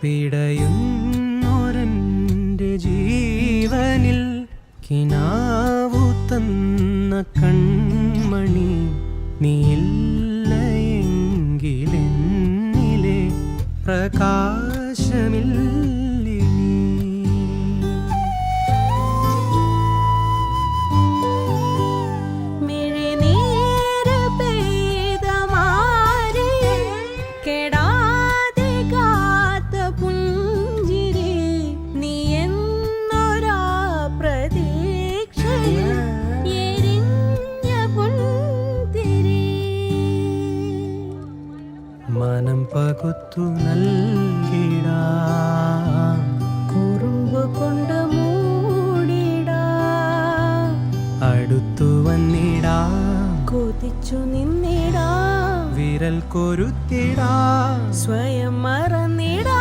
പിടയുന്നൊരെൻ്റെ ജീവനിൽ കിനാവു തന്ന കൺമണി നീയില്ലയെങ്കിലെന്നിലെ പ്രകാശമില്ലേ മനം പകുത്തു നൽകിടാം, കുറുമ്പ് കൊണ്ട് മൂടിടാം, അടുത്തു വന്നിടാം, കൊതിച്ചു നിന്നിടാം, വിരൽ കൊരുത്തിടാം, സ്വയം മറന്നു